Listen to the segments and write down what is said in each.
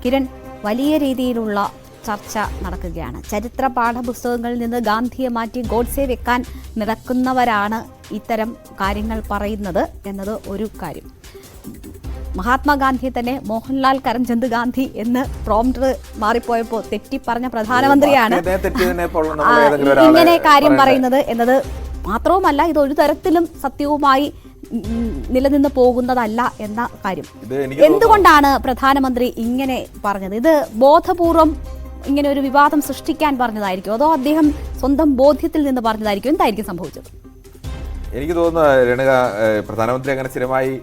കിരൺ, വലിയ രീതിയിലുള്ള ചർച്ച നടക്കുകയാണ്. ചരിത്ര പാഠപുസ്തകങ്ങളിൽ നിന്ന് ഗാന്ധിയെ മാറ്റി ഗോഡ്സെ വെക്കാൻ നടക്കുന്നവരാണ് ഇത്തരം കാര്യങ്ങൾ പറയുന്നത് എന്നത് ഒരു കാര്യം. മഹാത്മാഗാന്ധിയെ തന്നെ മോഹൻലാൽ കരംചന്ദ് ഗാന്ധി എന്ന് പ്രോംപ്റ്റർ മാറിപ്പോയപ്പോൾ തെറ്റി പറഞ്ഞ പ്രധാനമന്ത്രിയാണ് ഇങ്ങനെ കാര്യം പറയുന്നത് എന്നത് മാത്രവുമല്ല, ഇത് ഒരു തരത്തിലും സത്യവുമായി നിലനിന്ന് പോകുന്നതല്ല എന്ന കാര്യം. എന്തുകൊണ്ടാണ് പ്രധാനമന്ത്രി ഇങ്ങനെ പറഞ്ഞത്? ഇത് ബോധപൂർവം ഇങ്ങനെ ഒരു വിവാദം സൃഷ്ടിക്കാൻ പറഞ്ഞതായിരിക്കും, അതോ അദ്ദേഹം സ്വന്തം ബോധ്യത്തിൽ നിന്ന് പറഞ്ഞതായിരിക്കും? എന്തായിരിക്കും സംഭവിച്ചത്? എനിക്ക് തോന്നുന്നു രേണുക, പ്രധാനമന്ത്രി അങ്ങനെ സ്ഥിരമായി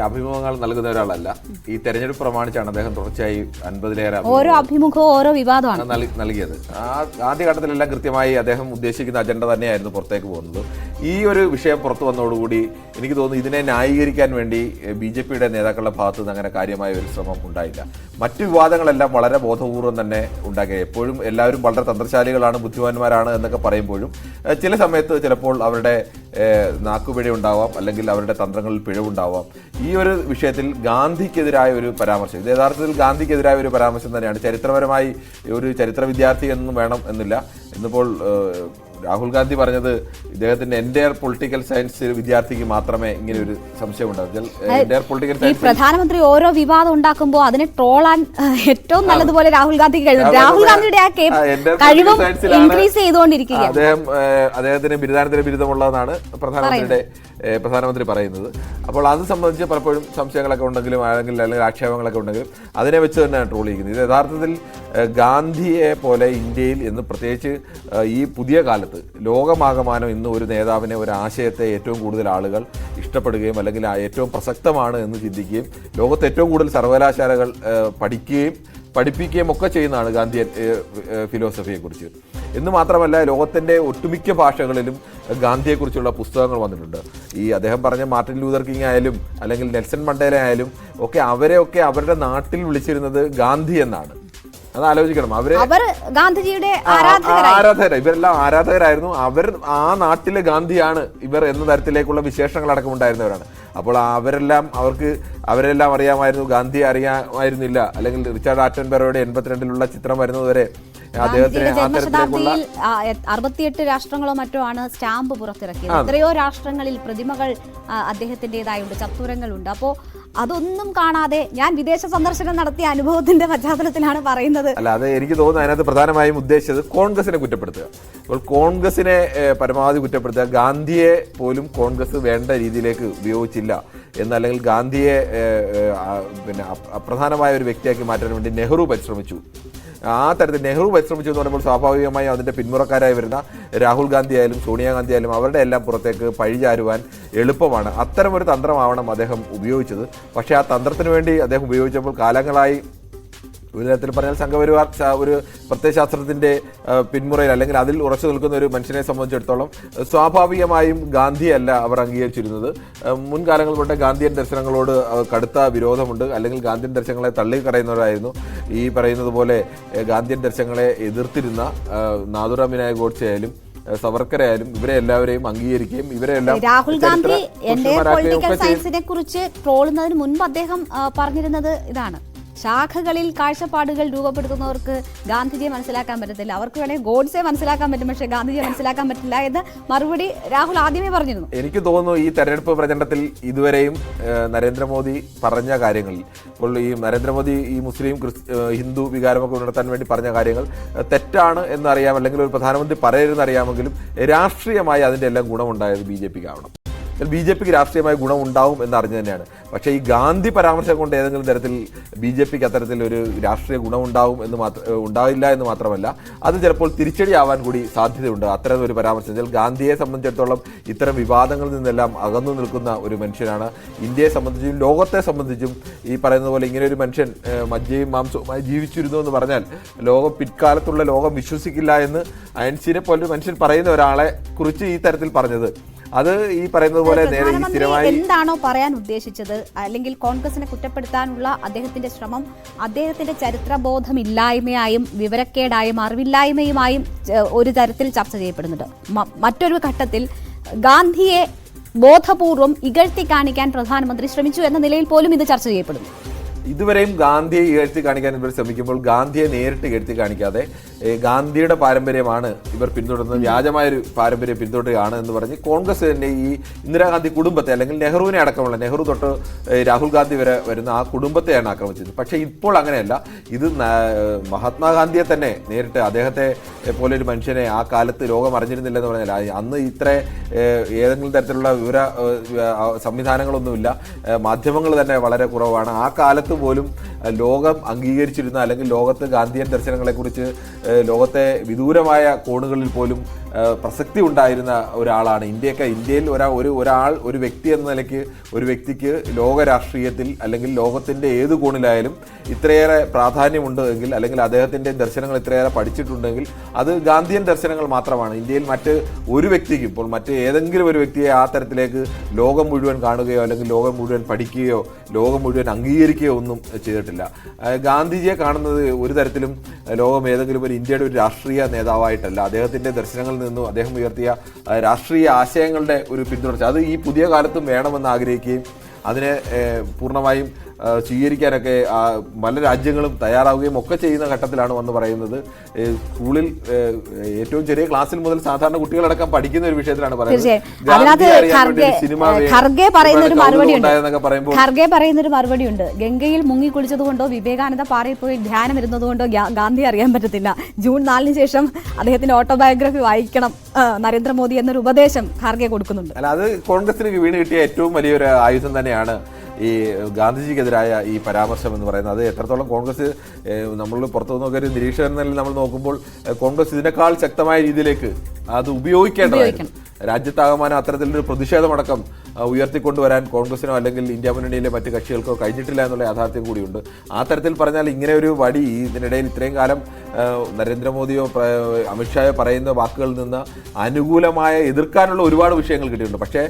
അഭിമുഖങ്ങൾ നൽകുന്ന ഒരാളല്ല. ഈ തെരഞ്ഞെടുപ്പ് പ്രമാണിച്ചാണ് അദ്ദേഹം തുടർച്ചയായി 50-ലേറെ ഓരോ അഭിമുഖവും ഓരോ വിവാദമാണ് നൽകിയത്. ആദ്യഘട്ടത്തിലെല്ലാം കൃത്യമായി അദ്ദേഹം ഉദ്ദേശിക്കുന്ന അജണ്ട തന്നെയായിരുന്നു പുറത്തേക്ക് പോകുന്നത്. ഈ ഒരു വിഷയം പുറത്തു വന്നതോടുകൂടി എനിക്ക് തോന്നുന്നു ഇതിനെ ന്യായീകരിക്കാൻ വേണ്ടി BJPയുടെ നേതാക്കളുടെ ഭാഗത്തു നിന്ന് അങ്ങനെ കാര്യമായ ഒരു ശ്രമം ഉണ്ടായില്ല. മറ്റു വിവാദങ്ങളെല്ലാം വളരെ ബോധപൂർവം തന്നെ ഉണ്ടാക്കിയത്. എപ്പോഴും എല്ലാവരും വളരെ തന്ത്രശാലികളാണ്, ബുദ്ധിമാന്മാരാണ് എന്നൊക്കെ പറയുമ്പോഴും ചില സമയത്ത് ചിലപ്പോൾ അവരുടെ നാക്കുപിഴ ഉണ്ടാവാം, അല്ലെങ്കിൽ അവരുടെ തന്ത്രങ്ങളിൽ പിഴവുണ്ടാവാം. ഈ ഒരു വിഷയത്തിൽ ഗാന്ധിക്കെതിരായ ഒരു പരാമർശം, ഇത് യഥാർത്ഥത്തിൽ ഗാന്ധിക്കെതിരായ ഒരു പരാമർശം തന്നെയാണ്. ചരിത്രപരമായി ഒരു ചരിത്ര വിദ്യാർത്ഥി എന്നും വേണം എന്നില്ല. ഇന്നിപ്പോൾ രാഹുൽ ഗാന്ധി പറഞ്ഞത് ഇദ്ദേഹത്തിന്റെ എൻറ്റയർ പൊളിറ്റിക്കൽ സയൻസ് വിദ്യാർത്ഥിക്ക് മാത്രമേ ഇങ്ങനെ ഒരു സംശയം ഉണ്ടാകും. പ്രധാനമന്ത്രി ഓരോ വിവാദം ഉണ്ടാക്കുമ്പോൾ അതിനെ ട്രോളാൻ ഏറ്റവും നല്ലതുപോലെ രാഹുൽ ഗാന്ധിക്ക് കഴിയും. രാഹുൽ ഗാന്ധിയുടെ ആ കഴിവും ഇൻക്രീസ് ചെയ്തുകൊണ്ടിരിക്കുക. അദ്ദേഹത്തിന് ബിരുദാനന്തര ബിരുദമുള്ളതെന്നാണ് പ്രധാനമന്ത്രി പറയുന്നത്. അപ്പോൾ അത് സംബന്ധിച്ച് പലപ്പോഴും സംശയങ്ങളൊക്കെ ഉണ്ടെങ്കിലും അല്ലെങ്കിൽ ആക്ഷേപങ്ങളൊക്കെ ഉണ്ടെങ്കിലും അതിനെ വെച്ച് തന്നെയാണ് ട്രോൾ ചെയ്യുന്നത്. ഇത് യഥാർത്ഥത്തിൽ ഗാന്ധിയെ പോലെ ഇന്ത്യയിൽ ഇന്ന് പ്രത്യേകിച്ച് ഈ പുതിയ കാലത്ത് ലോകമാകമാനം ഇന്ന് ഒരു നേതാവിനെ, ഒരു ആശയത്തെ ഏറ്റവും കൂടുതൽ ആളുകൾ ഇഷ്ടപ്പെടുകയും അല്ലെങ്കിൽ ഏറ്റവും പ്രസക്തമാണ് എന്ന് ചിന്തിക്കുകയും ലോകത്ത് ഏറ്റവും കൂടുതൽ സർവകലാശാലകൾ പഠിപ്പിക്കുകയും ഒക്കെ ചെയ്യുന്നതാണ് ഗാന്ധി ഫിലോസഫിയെക്കുറിച്ച്. എന്ന് മാത്രമല്ല, ലോകത്തിൻ്റെ ഒട്ടുമിക്ക ഭാഷകളിലും ഗാന്ധിയെക്കുറിച്ചുള്ള പുസ്തകങ്ങൾ വന്നിട്ടുണ്ട്. ഈ അദ്ദേഹം പറഞ്ഞ മാർട്ടിൻ ലൂതർ കിങ് ആയാലും അല്ലെങ്കിൽ നെൽസൺ മണ്ടേല ആയാലും ഒക്കെ അവരെയൊക്കെ അവരുടെ നാട്ടിൽ വിളിച്ചിരുന്നത് ഗാന്ധി എന്നാണ്. അത് ആലോചിക്കണം. അവർ ഗാന്ധിജിയുടെ ഇവരെല്ലാം ആരാധകരായിരുന്നു. അവർ ആ നാട്ടിലെ ഗാന്ധിയാണ് ഇവർ എന്ന തരത്തിലേക്കുള്ള വിശേഷങ്ങളടക്കം ഉണ്ടായിരുന്നവരാണ്. അപ്പോൾ അവരെല്ലാം അറിയാമായിരുന്നു, ഗാന്ധി അറിയാമായിരുന്നില്ല. അല്ലെങ്കിൽ റിച്ചാർഡ് ആറ്റൻബറോയുടെ 82-ലുള്ള ചിത്രം വരുന്നതുവരെ അദ്ദേഹത്തിന് 68 രാഷ്ട്രങ്ങളോ മറ്റോ ആണ് സ്റ്റാമ്പ് പുറത്തിറക്കിയത്. എത്രയോ രാഷ്ട്രങ്ങളിൽ പ്രതിമകൾ അദ്ദേഹത്തിൻ്റെതായുണ്ട്, ചത്തുരങ്ങളുണ്ട്. അപ്പോൾ അതൊന്നും കാണാതെ ഞാൻ വിദേശ സന്ദർശനം നടത്തിയ അനുഭവത്തിന്റെ പശ്ചാത്തലത്തിലാണ് പറയുന്നത്. അല്ല, അത് എനിക്ക് തോന്നുന്നു അതിനകത്ത് പ്രധാനമായും ഉദ്ദേശിച്ചത് കോൺഗ്രസിനെ കുറ്റപ്പെടുത്തുക. അപ്പോൾ കോൺഗ്രസിനെ പരമാവധി കുറ്റപ്പെടുത്തുക. ഗാന്ധിയെ പോലും കോൺഗ്രസ് വേണ്ട രീതിയിലേക്ക് ഉപയോഗിച്ചില്ല എന്നല്ലെങ്കിൽ ഗാന്ധിയെ അപ്രധാനമായ ഒരു വ്യക്തിയാക്കി മാറ്റാൻ വേണ്ടി നെഹ്റു പരിശ്രമിച്ചു. ആ തരത്തിൽ നെഹ്റു പരിശ്രമിച്ചു എന്ന് പറയുമ്പോൾ സ്വാഭാവികമായും അതിൻ്റെ പിന്മുറക്കാരായി വരുന്ന രാഹുൽ ഗാന്ധി ആയാലും സോണിയാഗാന്ധി ആയാലും അവരുടെ എല്ലാം പുറത്തേക്ക് പഴിചാരുവാൻ എളുപ്പമാണ്. അത്തരമൊരു തന്ത്രമാവണം അദ്ദേഹം ഉപയോഗിച്ചത്. പക്ഷേ ആ തന്ത്രത്തിന് വേണ്ടി അദ്ദേഹം ഉപയോഗിച്ചപ്പോൾ കാലങ്ങളായി ഒരു തരത്തിൽ പറഞ്ഞാൽ സംഘപരിവാർ ഒരു പ്രത്യയശാസ്ത്രത്തിൻ്റെ പിന്മുറയിൽ അല്ലെങ്കിൽ അതിൽ ഉറച്ചു നിൽക്കുന്ന ഒരു മനുഷ്യനെ സംബന്ധിച്ചിടത്തോളം സ്വാഭാവികമായും ഗാന്ധിയല്ല അവർ അംഗീകരിച്ചിരുന്നത്. മുൻകാലങ്ങൾ കൊണ്ട് ഗാന്ധിയൻ ദർശനങ്ങളോട് കടുത്ത വിരോധമുണ്ട്, അല്ലെങ്കിൽ ഗാന്ധിയൻ ദർശനങ്ങളെ തള്ളിക്കളയുന്നവരായിരുന്നു. ഈ പറയുന്നത് പോലെ ഗാന്ധിയൻ ദർശനങ്ങളെ എതിർത്തിരുന്ന നാഥുറാം വിനായക് ഗോഡ്സെ ആയാലും സവർക്കറായാലും ഇവരെ എല്ലാവരെയും അംഗീകരിക്കുകയും ഇവരെല്ലാം രാഹുൽ ഗാന്ധി പൊളിറ്റിക്കൽ സയൻസിനെ കുറിച്ച് ട്രോളുന്നതിന് മുൻപ് അദ്ദേഹം പറഞ്ഞിരുന്നത് ഇതാണ്: ശാഖകളിൽ കാഴ്ചപ്പാടുകൾ രൂപപ്പെടുത്തുന്നവർക്ക് ഗാന്ധിജിയെ മനസ്സിലാക്കാൻ പറ്റത്തില്ല, അവർക്ക് വേണമെങ്കിൽ ഗോഡ്സെ മനസ്സിലാക്കാൻ പറ്റും, പക്ഷേ ഗാന്ധിജിയെ മനസ്സിലാക്കാൻ പറ്റില്ല എന്ന് മറുപടി രാഹുൽ ആദ്യമേ പറഞ്ഞിരുന്നു. എനിക്ക് തോന്നുന്നു ഈ തെരഞ്ഞെടുപ്പ് പ്രചരണത്തിൽ ഇതുവരെയും നരേന്ദ്രമോദി പറഞ്ഞ കാര്യങ്ങളിൽ, ഇപ്പോൾ ഈ നരേന്ദ്രമോദി ഈ മുസ്ലിം ഹിന്ദു വികാരമൊക്കെ ഉണർത്താൻ വേണ്ടി പറഞ്ഞ കാര്യങ്ങൾ തെറ്റാണ് എന്നറിയാം, അല്ലെങ്കിൽ ഒരു പ്രധാനമന്ത്രി പറയരുതെന്നറിയാമെങ്കിലും രാഷ്ട്രീയമായി അതിൻ്റെ എല്ലാം ഗുണമുണ്ടായത് BJPക്ക് ആവണം. BJPക്ക് രാഷ്ട്രീയമായ ഗുണം ഉണ്ടാവും എന്നറിഞ്ഞു തന്നെയാണ്. പക്ഷേ ഈ ഗാന്ധി പരാമർശം കൊണ്ട് ഏതെങ്കിലും തരത്തിൽ BJPക്ക് അത്തരത്തിൽ ഒരു രാഷ്ട്രീയ ഗുണം ഉണ്ടാവില്ല എന്ന് മാത്രമല്ല, അത് ചിലപ്പോൾ തിരിച്ചടിയാവാൻ കൂടി സാധ്യതയുണ്ട്. അത്തരം ഒരു പരാമർശം ഗാന്ധിയെ സംബന്ധിച്ചിടത്തോളം ഇത്തരം വിവാദങ്ങളിൽ നിന്നെല്ലാം അകന്നു നിൽക്കുന്ന ഒരു മനുഷ്യനാണ്. ഇന്ത്യയെ സംബന്ധിച്ചും ലോകത്തെ സംബന്ധിച്ചും ഈ പറയുന്നത് പോലെ ഇങ്ങനെ ഒരു മനുഷ്യൻ മജ്ജയും മാംസവുമായി ജീവിച്ചിരുന്നു എന്ന് പറഞ്ഞാൽ പിൽക്കാലത്തുള്ള ലോകം വിശ്വസിക്കില്ല എന്ന് ഐൻസ്റ്റീനെ പോലൊരു മനുഷ്യൻ പറയുന്ന ഒരാളെ കുറിച്ച് ഈ തരത്തിൽ പറഞ്ഞത്, അത് ഈ പറയുന്നത് പോലെ എന്താണോ പറയാൻ ഉദ്ദേശിച്ചത്, അല്ലെങ്കിൽ കോൺഗ്രസിനെ കുറ്റപ്പെടുത്താനുള്ള അദ്ദേഹത്തിന്റെ ശ്രമം അദ്ദേഹത്തിന്റെ ചരിത്രബോധമില്ലായ്മയായും വിവരക്കേടായും അറിവില്ലായ്മയുമായും ഒരു തരത്തിൽ ചർച്ച ചെയ്യപ്പെടുന്നുണ്ട്. മറ്റൊരു ഘട്ടത്തിൽ ഗാന്ധിയെ ബോധപൂർവം ഇകഴ്ത്തി കാണിക്കാൻ പ്രധാനമന്ത്രി ശ്രമിച്ചു എന്ന നിലയിൽ പോലും ഇത് ചർച്ച ചെയ്യപ്പെടുന്നു. ഇതുവരെയും ഗാന്ധിയെ ഇകഴ്ത്തി കാണിക്കാൻ ഇവർ ശ്രമിക്കുമ്പോൾ ഗാന്ധിയെ നേരിട്ട് ഇകഴ്ത്തി കാണിക്കാതെ ഗാന്ധിയുടെ പാരമ്പര്യമാണ് ഇവർ പിന്തുടരുന്നത്, വ്യാജമായൊരു പാരമ്പര്യം പിന്തുടരുകയാണ് എന്ന് പറഞ്ഞ് കോൺഗ്രസ് തന്നെ ഈ ഇന്ദിരാഗാന്ധി കുടുംബത്തെ അല്ലെങ്കിൽ നെഹ്റുവിനെ അടക്കമുള്ള നെഹ്റു തൊട്ട് രാഹുൽ ഗാന്ധി വരെ വരുന്ന ആ കുടുംബത്തെയാണ് ആക്രമിച്ചത്. പക്ഷേ ഇപ്പോൾ അങ്ങനെയല്ല. ഇത് മഹാത്മാഗാന്ധിയെ തന്നെ നേരിട്ട് അദ്ദേഹത്തെ പോലെ ഒരു മനുഷ്യനെ ആ കാലത്ത് ലോകം അറിഞ്ഞിരുന്നില്ലെന്ന് പറഞ്ഞാൽ അന്ന് ഇത്ര ഏതെങ്കിലും തരത്തിലുള്ള വിവര സംവിധാനങ്ങളൊന്നുമില്ല, മാധ്യമങ്ങൾ തന്നെ വളരെ കുറവാണ്. ആ കാലത്ത് പോലും ലോകം അംഗീകരിച്ചിരുന്ന അല്ലെങ്കിൽ ലോകത്ത് ഗാന്ധിയൻ ദർശനങ്ങളെക്കുറിച്ച് ലോകത്തെ വിദൂരമായ കോണുകളിൽ പോലും പ്രസക്തി ഉണ്ടായിരുന്ന ഒരാളാണ്. ഇന്ത്യയിൽ ഒരു വ്യക്തി എന്ന നിലയ്ക്ക് ഒരു വ്യക്തിക്ക് ലോക രാഷ്ട്രീയത്തിൽ അല്ലെങ്കിൽ ലോകത്തിൻ്റെ ഏത് കോണിലായാലും ഇത്രയേറെ പ്രാധാന്യമുണ്ട് എങ്കിൽ അല്ലെങ്കിൽ അദ്ദേഹത്തിൻ്റെ ദർശനങ്ങൾ ഇത്രയേറെ പഠിച്ചിട്ടുണ്ടെങ്കിൽ അത് ഗാന്ധിയൻ ദർശനങ്ങൾ മാത്രമാണ്. ഇന്ത്യയിൽ മറ്റ് ഒരു വ്യക്തിക്കും ഇപ്പോൾ മറ്റ് ഏതെങ്കിലും ഒരു വ്യക്തിയെ ആ തരത്തിലേക്ക് ലോകം മുഴുവൻ കാണുകയോ അല്ലെങ്കിൽ ലോകം മുഴുവൻ പഠിക്കുകയോ ലോകം മുഴുവൻ അംഗീകരിക്കുകയോ ഒന്നും ചെയ്തിട്ടില്ല. ഗാന്ധിജിയെ കാണുന്നത് ഒരു തരത്തിലും ലോകം ഏതെങ്കിലും ഒരു ഇന്ത്യയുടെ ഒരു രാഷ്ട്രീയ നേതാവായിട്ടല്ല, അദ്ദേഹത്തിൻ്റെ ദർശനങ്ങളിൽ നിന്നും അദ്ദേഹം ഉയർത്തിയ രാഷ്ട്രീയ ആശയങ്ങളുടെ ഒരു പിന്തുടർച്ച അത് ഈ പുതിയ കാലത്തും വേണമെന്ന് ആഗ്രഹിക്കുകയും അതിനെ പൂർണ്ണമായും സ്വീകരിക്കാനൊക്കെ പല രാജ്യങ്ങളും തയ്യാറാവുകയും ഒക്കെ ചെയ്യുന്ന ഘട്ടത്തിലാണ് വന്ന് പറയുന്നത്. സ്കൂളിൽ ഏറ്റവും ചെറിയ ക്ലാസ്സിൽ മുതൽ സാധാരണ കുട്ടികളടക്കം പഠിക്കുന്ന ഒരു വിഷയത്തിലാണ് പറയുന്നത്. ഖർഗെ പറയുന്നൊരു മറുപടിയുണ്ട്. ഗംഗയിൽ മുങ്ങി കുളിച്ചതുകൊണ്ടോ വിവേകാനന്ദ പാറയിൽ പോയി ധ്യാനം ഇരുന്നതുകൊണ്ടോ ഗാന്ധി അറിയാൻ പറ്റത്തില്ല. ജൂൺ 4 ശേഷം അദ്ദേഹത്തിന്റെ ഓട്ടോബയോഗ്രഫി വായിക്കണം നരേന്ദ്രമോദി എന്നൊരു ഉപദേശം ഖാർഗെ കൊടുക്കുന്നുണ്ട്. അല്ല, അത് കോൺഗ്രസിന് വീണ് കിട്ടിയ ഏറ്റവും വലിയൊരു ആയുധം തന്നെയാണ് ഈ ഗാന്ധിജിക്കെതിരായ ഈ പരാമർശം എന്ന് പറയുന്നത്. അത് എത്രത്തോളം കോൺഗ്രസ് നമ്മൾ പുറത്തു നോക്കിയ ഒരു നിരീക്ഷകനിൽ നമ്മൾ നോക്കുമ്പോൾ കോൺഗ്രസ് ഇതിനേക്കാൾ ശക്തമായ രീതിയിലേക്ക് അത് ഉപയോഗിക്കേണ്ടതായിരുന്നു. രാജ്യത്താകമാനം അത്തരത്തിലൊരു പ്രതിഷേധമടക്കം ഉയർത്തിക്കൊണ്ടുവരാൻ കോൺഗ്രസിനോ അല്ലെങ്കിൽ ഇന്ത്യ മുന്നണിയിലെ മറ്റ് കക്ഷികൾക്കോ കഴിഞ്ഞിട്ടില്ല എന്നുള്ള യാഥാർത്ഥ്യം കൂടിയുണ്ട്. ആ തരത്തിൽ പറഞ്ഞാൽ ഇങ്ങനെ ഒരു വടി ഇതിനിടയിൽ ഇത്രയും കാലം നരേന്ദ്രമോദിയോ അമിത്ഷായോ പറയുന്ന വാക്കുകളിൽ നിന്ന് അനുകൂലമായ എതിർക്കാനുള്ള ഒരുപാട് വിഷയങ്ങൾ കിട്ടിയിട്ടുണ്ട്. പക്ഷേ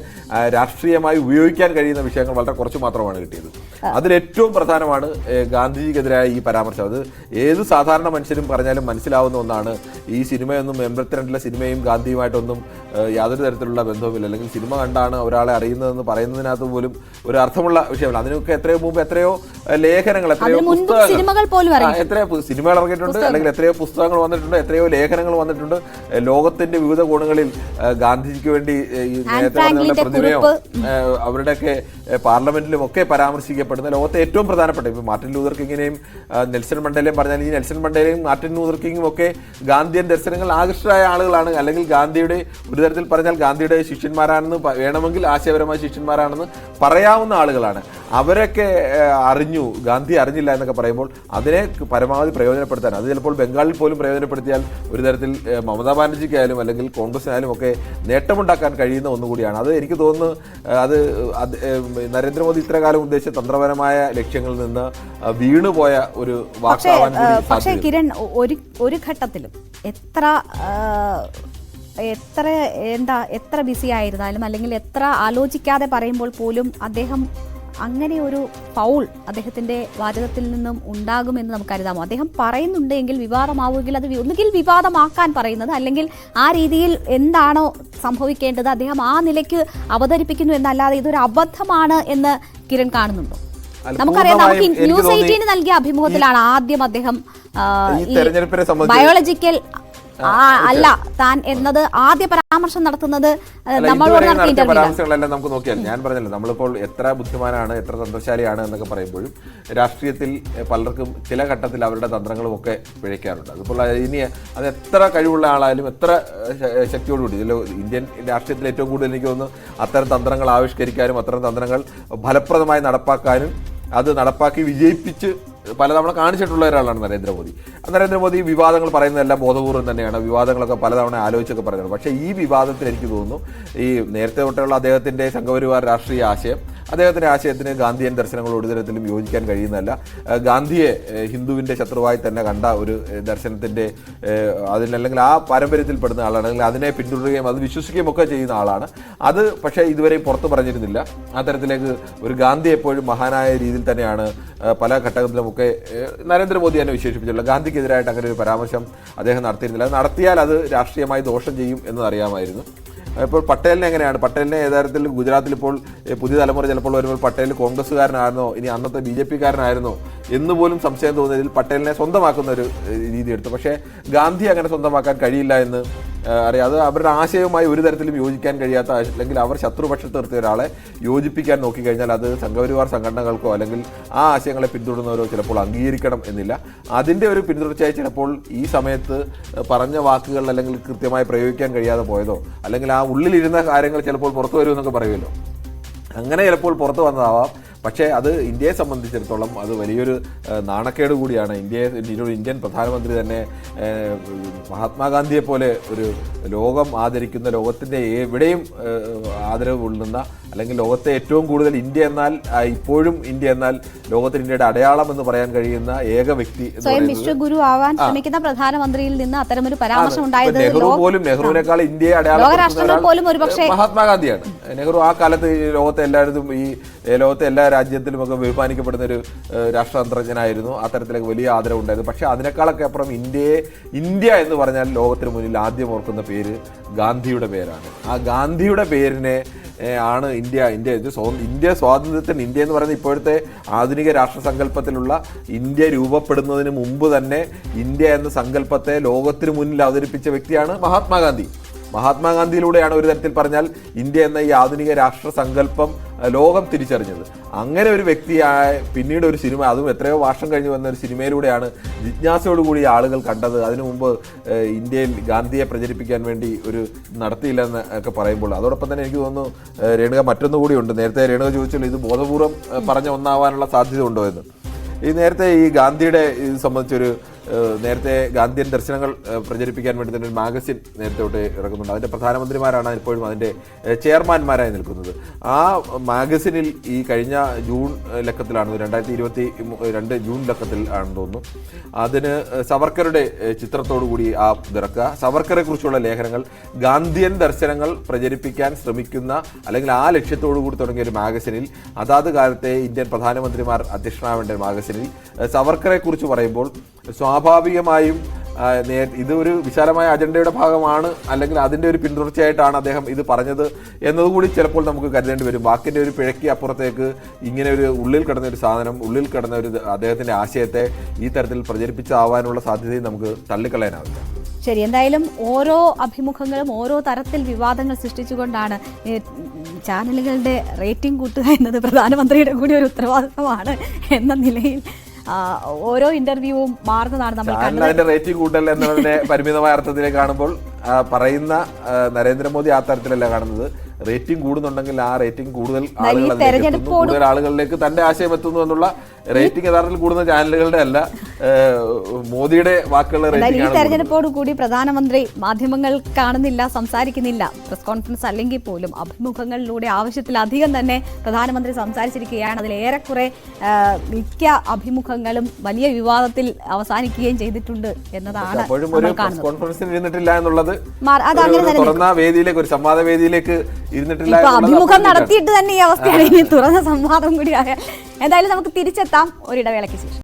രാഷ്ട്രീയമായി ഉപയോഗിക്കാൻ കഴിയുന്ന വിഷയങ്ങൾ വളരെ കുറച്ച് മാത്രമാണ് കിട്ടിയത്. അതിലേറ്റവും പ്രധാനമാണ് ഗാന്ധിജിക്കെതിരായ ഈ പരാമർശം. അത് ഏത് സാധാരണ മനുഷ്യരും പറഞ്ഞാലും മനസ്സിലാവുന്ന ഒന്നാണ്. ഈ സിനിമയൊന്നും 82-ലെ സിനിമയും ഗാന്ധിയുമായിട്ടൊന്നും യാതൊരു തരത്തിലുള്ള ബന്ധവുമില്ല. അല്ലെങ്കിൽ സിനിമ കണ്ടാണ് ഒരാളെ അറിയുന്നതെന്ന് പറയുന്നതിനകത്ത് പോലും ഒരു അർത്ഥമുള്ള വിഷയമല്ല. അതിനൊക്കെ എത്രയോ മുമ്പ് എത്രയോ ലേഖനങ്ങൾ, എത്രയോ സിനിമകൾ ഇറങ്ങിയിട്ടുണ്ട്, അല്ലെങ്കിൽ എത്രയോ പുസ്തകങ്ങൾ വന്നിട്ടുണ്ട്, എത്രയോ ലേഖനങ്ങൾ വന്നിട്ടുണ്ട്. ലോകത്തിന്റെ വിവിധ കോണുകളിൽ ഗാന്ധിജിക്ക് വേണ്ടി നേരത്തെ പറഞ്ഞ പ്രതിമയോ അവരുടെയൊക്കെ പാർലമെന്റിലും ഒക്കെ പരാമർശിക്കപ്പെടുന്ന ലോകത്തെ ഏറ്റവും പ്രധാനപ്പെട്ട ഇപ്പൊ മാർട്ടിൻ ലൂതർ കിങ്ങിനെയും നെൽസൺ മണ്ടേലയും പറഞ്ഞാൽ ഈ നെൽസൺ മണ്ടേലയും മാർട്ടിൻ ലൂതർ കിങ്ങും ഒക്കെ ഗാന്ധിയൻ ദർശനങ്ങൾ ആകൃഷ്ടരായ ആളുകളാണ്. അല്ലെങ്കിൽ ഗാന്ധിയുടെ ഒരു തരത്തിൽ പറഞ്ഞാൽ ഗാന്ധിയുടെ ശിഷ്യന്മാരാണെന്ന് വേണമെങ്കിൽ ആശയപരമായ ശിഷ്യന്മാരാണെന്ന് പറയാവുന്ന ആളുകളാണ്. അവരൊക്കെ അറിഞ്ഞു, ഗാന്ധി അറിഞ്ഞില്ല എന്നൊക്കെ പറയുമ്പോൾ അതിനെ പരമാവധി പ്രയോജനപ്പെടുത്താൻ, അത് ചിലപ്പോൾ ബംഗാളിൽ പോലും പ്രയോജനപ്പെടുത്തിയാൽ ഒരു തരത്തിൽ മമതാ ബാനർജിക്കായാലും അല്ലെങ്കിൽ കോൺഗ്രസിനായാലും ഒക്കെ നേട്ടമുണ്ടാക്കാൻ കഴിയുന്ന ഒന്നുകൂടിയാണ്. അത് എനിക്ക് തോന്നുന്നു അത് നരേന്ദ്രമോദി ഇത്രകാലം ഉദ്ദേശിച്ച തന്ത്രപരമായ ലക്ഷ്യങ്ങളിൽ നിന്ന് വീണുപോയ ഒരു വാക്കാവാൻ. പക്ഷേ കിരൺ, ഒരു ഘട്ടത്തിലും എത്ര ബിസി ആയിരുന്നാലും അല്ലെങ്കിൽ എത്ര ആലോചിക്കാതെ പറയുമ്പോൾ പോലും അദ്ദേഹം അങ്ങനെ ഒരു ഫൗൾ അദ്ദേഹത്തിന്റെ വാചകത്തിൽ നിന്നും ഉണ്ടാകുമെന്ന് നമുക്ക് കരുതാമോ? അദ്ദേഹം പറയുന്നുണ്ടെങ്കിൽ വിവാദമാവുമെങ്കിൽ അത് ഒന്നുകിൽ വിവാദമാക്കാൻ പറയുന്നത്, അല്ലെങ്കിൽ ആ രീതിയിൽ എന്താണോ സംഭവിക്കേണ്ടത് അദ്ദേഹം ആ നിലയ്ക്ക് അവതരിപ്പിക്കുന്നു എന്നല്ലാതെ ഇതൊരു അബദ്ധമാണ് എന്ന് കിരൺ കാണുന്നുണ്ടോ? നമുക്കറിയാം, നമുക്ക് ന്യൂസ് 18 നൽകിയ അഭിമുഖത്തിലാണ് ആദ്യം അദ്ദേഹം ബയോളജിക്കൽ അല്ല താൻ എന്നത് ആദ്യ പരാമർശം നടത്തുന്നത്. പരാമർശങ്ങളെല്ലാം നമുക്ക് നോക്കിയാൽ ഞാൻ പറഞ്ഞല്ലോ, നമ്മളിപ്പോൾ എത്ര ബുദ്ധിമാനാണ് എത്ര തന്ത്രശാലിയാണ് എന്നൊക്കെ പറയുമ്പോഴും രാഷ്ട്രീയത്തിൽ പലർക്കും ചില ഘട്ടത്തിൽ അവരുടെ തന്ത്രങ്ങളും ഒക്കെ പിഴയ്ക്കാറുണ്ട്. അതിപ്പോൾ ഇനി അത് എത്ര കഴിവുള്ള ആളായാലും എത്ര ശക്തിയോടുകൂടി ഇന്ത്യൻ രാഷ്ട്രീയത്തിൽ ഏറ്റവും കൂടുതൽ എനിക്ക് തോന്നുന്നു അത്തരം തന്ത്രങ്ങൾ ആവിഷ്കരിക്കാനും അത്തരം തന്ത്രങ്ങൾ ഫലപ്രദമായി നടപ്പാക്കാനും അത് നടപ്പാക്കി വിജയിപ്പിച്ച് പലതവണ കാണിച്ചിട്ടുള്ള ഒരാളാണ് നരേന്ദ്രമോദി. നരേന്ദ്രമോദി വിവാദങ്ങൾ പറയുന്നതെല്ലാം ബോധപൂർവ്വം തന്നെയാണ്. വിവാദങ്ങളൊക്കെ പലതവണ ആലോചിച്ചൊക്കെ പറയുന്നത്. പക്ഷേ ഈ വിവാദത്തിൽ എനിക്ക് തോന്നുന്നു ഈ നേരത്തെ തൊട്ടുള്ള അദ്ദേഹത്തിൻ്റെ സംഘപരിവാർ രാഷ്ട്രീയ ആശയം, അദ്ദേഹത്തിൻ്റെ ആശയത്തിന് ഗാന്ധിയൻ ദർശനങ്ങളോട് ഒരു തരത്തിലും യോജിക്കാൻ കഴിയുന്നതല്ല. ഗാന്ധിയെ ഹിന്ദുവിൻ്റെ ശത്രുവായി തന്നെ കണ്ട ഒരു ദർശനത്തിൻ്റെ അതിനല്ലെങ്കിൽ ആ പാരമ്പര്യത്തിൽപ്പെടുന്ന ആളാണ്, അല്ലെങ്കിൽ അതിനെ പിന്തുടരുകയും അത് വിശ്വസിക്കുകയും ഒക്കെ ചെയ്യുന്ന ആളാണ്. അത് പക്ഷേ ഇതുവരെയും പുറത്ത് പറഞ്ഞിരുന്നില്ല. ആ തരത്തിലേക്ക് ഒരു ഗാന്ധി എപ്പോഴും മഹാനായ രീതിയിൽ തന്നെയാണ് പല ഘട്ടത്തിലുമൊക്കെ നരേന്ദ്രമോദി തന്നെ വിശേഷിപ്പിച്ചിട്ടുള്ളത്. ഗാന്ധിക്കെതിരായിട്ട് അങ്ങനെ ഒരു പരാമർശം അദ്ദേഹം നടത്തിയിരുന്നില്ല. നടത്തിയാൽ അത് രാഷ്ട്രീയമായി ദോഷം ചെയ്യും എന്നറിയാമായിരുന്നു. ഇപ്പോൾ പട്ടേലിനെ എങ്ങനെയാണ്, പട്ടേലിനെ യഥാർത്ഥത്തിൽ ഗുജറാത്തിൽ ഇപ്പോൾ പുതിയ തലമുറ ചിലപ്പോൾ വരുമ്പോൾ പട്ടേൽ കോൺഗ്രസ്സുകാരനായിരുന്നോ ഇനി അന്നത്തെ BJP കാരനായിരുന്നോ എന്ന് പോലും സംശയം തോന്നുന്നതിൽ പട്ടേലിനെ സ്വന്തമാക്കുന്ന ഒരു രീതി എടുത്തു. പക്ഷേ ഗാന്ധി അങ്ങനെ സ്വന്തമാക്കാൻ കഴിയില്ല എന്ന് അറിയാം. അത് അവരുടെ ആശയവുമായി ഒരു തരത്തിലും യോജിക്കാൻ കഴിയാത്ത, അല്ലെങ്കിൽ അവർ ശത്രുപക്ഷത്ത് നിർത്തിയ ഒരാളെ യോജിപ്പിക്കാൻ നോക്കിക്കഴിഞ്ഞാൽ അത് സംഘപരിവാർ സംഘടനകൾക്കോ അല്ലെങ്കിൽ ആ ആശയങ്ങളെ പിന്തുടരുന്നവരോ ചിലപ്പോൾ അംഗീകരിക്കണം എന്നില്ല. അതിൻ്റെ ഒരു പിന്തുടർച്ചയായി ചിലപ്പോൾ ഈ സമയത്ത് പറഞ്ഞ വാക്കുകൾ അല്ലെങ്കിൽ കൃത്യമായി പ്രയോഗിക്കാൻ കഴിയാതെ പോയതോ, അല്ലെങ്കിൽ ആ ഉള്ളിലിരുന്ന കാര്യങ്ങൾ ചിലപ്പോൾ പുറത്തു വരുമെന്നൊക്കെ പറയുമല്ലോ, അങ്ങനെ ചിലപ്പോൾ പുറത്തു വന്നതാവാം. പക്ഷേ അത് ഇന്ത്യയെ സംബന്ധിച്ചിടത്തോളം അത് വലിയൊരു നാണക്കേട് കൂടിയാണ്. ഇന്ത്യൻ പ്രധാനമന്ത്രി തന്നെ മഹാത്മാഗാന്ധിയെ പോലെ ഒരു ലോകം ആദരിക്കുന്ന, ലോകത്തിൻ്റെ എവിടെയും ആദരവ് കൊള്ളുന്ന, അല്ലെങ്കിൽ ലോകത്തെ ഏറ്റവും കൂടുതൽ ഇന്ത്യ എന്നാൽ ഇപ്പോഴും ഇന്ത്യ എന്നാൽ ലോകത്തിൽ ഇന്ത്യയുടെ അടയാളം എന്ന് പറയാൻ കഴിയുന്ന ഏക വ്യക്തി, സ്വയം വിശ്വഗുരു ആവാൻ ശ്രമിക്കുന്ന പ്രധാനമന്ത്രിയിൽ നിന്ന് അത്തരമൊരു പരാമർശം ഉണ്ടായത് നെഹ്റു പോലും, നെഹ്റുവിനേക്കാൾ ഇന്ത്യയെ അടയാളം മഹാത്മാഗാന്ധിയാണ്. നെഹ്റു ആ കാലത്ത് ലോകത്തെ എല്ലായിടത്തും ലോകത്തെ എല്ലാ രാജ്യത്തിലും ഒക്കെ ബഹുമാനിക്കപ്പെടുന്ന ഒരു രാഷ്ട്രതന്ത്രജ്ഞനായിരുന്നു. അത്തരത്തിലേക്ക് വലിയ ആദരവുണ്ടായിരുന്നു. പക്ഷേ അതിനേക്കാളൊക്കെ അപ്പുറം ഇന്ത്യ എന്ന് പറഞ്ഞാൽ ലോകത്തിന് മുന്നിൽ ആദ്യം ഓർക്കുന്ന പേര് ഗാന്ധിയുടെ പേരാണ്. ആ ഗാന്ധിയുടെ പേരിനെ ആണ് ഇന്ത്യ സ്വാതന്ത്ര്യത്തിന്, ഇന്ത്യ എന്ന് പറയുന്നത് ഇപ്പോഴത്തെ ആധുനിക രാഷ്ട്രസങ്കല്പത്തിലുള്ള ഇന്ത്യ രൂപപ്പെടുന്നതിന് മുമ്പ് തന്നെ ഇന്ത്യ എന്ന സങ്കല്പത്തെ ലോകത്തിന് മുന്നിൽ അവതരിപ്പിച്ച വ്യക്തിയാണ് മഹാത്മാഗാന്ധി. മഹാത്മാഗാന്ധിയിലൂടെയാണ് ഒരു തരത്തിൽ പറഞ്ഞാൽ ഇന്ത്യ എന്ന ഈ ആധുനിക രാഷ്ട്ര സങ്കല്പം ലോകം തിരിച്ചറിഞ്ഞത്. അങ്ങനെ ഒരു വ്യക്തിയായ പിന്നീട് ഒരു സിനിമ, അതും എത്രയോ വർഷം കഴിഞ്ഞ് വന്ന ഒരു സിനിമയിലൂടെയാണ് ജിജ്ഞാസയോടുകൂടി ആളുകൾ കണ്ടത്. അതിനു മുമ്പ് ഇന്ത്യയിൽ ഗാന്ധിയെ പ്രചരിപ്പിക്കാൻ വേണ്ടി ഒരു നടത്തിയില്ലെന്ന് ഒക്കെ പറയുമ്പോൾ, അതോടൊപ്പം തന്നെ എനിക്ക് തോന്നുന്നു രേണുക മറ്റൊന്നുകൂടി ഉണ്ട്. നേരത്തെ രേണുക ചോദിച്ചല്ലോ ഇത് ബോധപൂർവം പറഞ്ഞ ഒന്നാവാനുള്ള സാധ്യത ഉണ്ടോ എന്ന്. നേരത്തെ ഈ ഗാന്ധിയുടെ ഇത് സംബന്ധിച്ചൊരു നേരത്തെ ഗാന്ധിയൻ ദർശനങ്ങൾ പ്രചരിപ്പിക്കാൻ വേണ്ടി തന്നെ ഒരു മാഗസിൻ നേരത്തെ തൊട്ട് ഇറക്കുന്നുണ്ട്. അതിൻ്റെ പ്രധാനമന്ത്രിമാരാണ് ഇപ്പോഴും അതിൻ്റെ ചെയർമാൻമാരായി നിൽക്കുന്നത്. ആ മാഗസിനിൽ ഈ കഴിഞ്ഞ ജൂൺ ലക്കത്തിലാണ്, 2022 ജൂൺ ലക്കത്തിൽ ആണെന്ന് തോന്നുന്നു, അതിന് സവർക്കറുടെ ചിത്രത്തോടു കൂടി ആ ഇറക്കുക. സവർക്കറെ കുറിച്ചുള്ള ലേഖനങ്ങൾ, ഗാന്ധിയൻ ദർശനങ്ങൾ പ്രചരിപ്പിക്കാൻ ശ്രമിക്കുന്ന അല്ലെങ്കിൽ ആ ലക്ഷ്യത്തോടു കൂടി തുടങ്ങിയ ഒരു മാഗസിനിൽ, അതാത് കാലത്തെ ഇന്ത്യൻ പ്രധാനമന്ത്രിമാർ അധ്യക്ഷനാവേണ്ട ഒരു മാഗസിനിൽ സവർക്കറെ കുറിച്ച് പറയുമ്പോൾ സ്വാഭാവികമായും ഇതൊരു വിശാലമായ അജണ്ടയുടെ ഭാഗമാണ്, അല്ലെങ്കിൽ അതിൻ്റെ ഒരു പിന്തുടർച്ചയായിട്ടാണ് അദ്ദേഹം ഇത് പറഞ്ഞത് എന്നതുകൂടി ചിലപ്പോൾ നമുക്ക് കരുതേണ്ടി വരും. വാക്കിൻ്റെ ഒരു പിഴയ്ക്ക് അപ്പുറത്തേക്ക് ഇങ്ങനെ ഒരു ഉള്ളിൽ കിടന്ന ഒരു സാധനം, ഉള്ളിൽ കിടന്ന ഒരു അദ്ദേഹത്തിൻ്റെ ആശയത്തെ ഈ തരത്തിൽ പ്രചരിപ്പിച്ചാവാനുള്ള സാധ്യതയും നമുക്ക് തള്ളിക്കളയാനാവില്ല. ശരി, എന്തായാലും ഓരോ അഭിമുഖങ്ങളും ഓരോ തരത്തിൽ വിവാദങ്ങൾ സൃഷ്ടിച്ചുകൊണ്ടാണ് ചാനലുകളുടെ റേറ്റിംഗ് കൂട്ടുക എന്നത് പ്രധാനമന്ത്രിയുടെ കൂടി ഒരു ഉത്തരവാദിത്തമാണ് എന്ന നിലയിൽ ഓരോ ഇന്റർവ്യൂവും മാറുന്നതാണ് നമ്മൾ കണ്ടത്. അതിന്റെ റേറ്റിംഗ് കൂട്ടൽ എന്നതിനെ പരിമിതമായ അർത്ഥത്തിലേക്ക് കാണുമ്പോൾ പറയുന്ന നരേന്ദ്രമോദി ആ തരത്തിലല്ല കാണുന്നത്. റേറ്റിംഗ് കൂടുന്നുണ്ടെങ്കിൽ ആ റേറ്റിംഗ് കൂടുതൽ ആളുകളിലേക്ക് തന്റെ ആശയം എത്തുന്നു എന്നുള്ള റേറ്റിംഗ് യഥാർത്ഥത്തിൽ കൂടുന്ന ചാനലുകളുടെ അല്ല, മോദിയുടെ വാക്കുകളുടെ ഈ തെരഞ്ഞെടുപ്പോടു കൂടി പ്രധാനമന്ത്രി മാധ്യമങ്ങൾ കാണുന്നില്ല, സംസാരിക്കുന്നില്ല. പ്രസ് കോൺഫറൻസ് അല്ലെങ്കിൽ പോലും അഭിമുഖങ്ങളിലൂടെ ആവശ്യത്തിലധികം തന്നെ പ്രധാനമന്ത്രി സംസാരിച്ചിരിക്കുകയാണ്. അതിലേറെക്കുറെ മിക്ക അഭിമുഖങ്ങളും വലിയ വിവാദത്തിൽ അവസാനിക്കുകയും ചെയ്തിട്ടുണ്ട് എന്നതാണ് തുറന്ന വേദിയിലേക്ക്, ഒരു സംവാദ വേദിയിലേക്ക് ഇരുന്നിട്ടില്ല. അഭിമുഖം നടത്തിയിട്ട് തന്നെ ഈ അവസ്ഥയാണ്. ഇനി തുറന്ന സംവാദം കൂടിയായ എന്തായാലും നമുക്ക് തിരിച്ചെത്താം ഒരിടവേളയ്ക്ക് ശേഷം.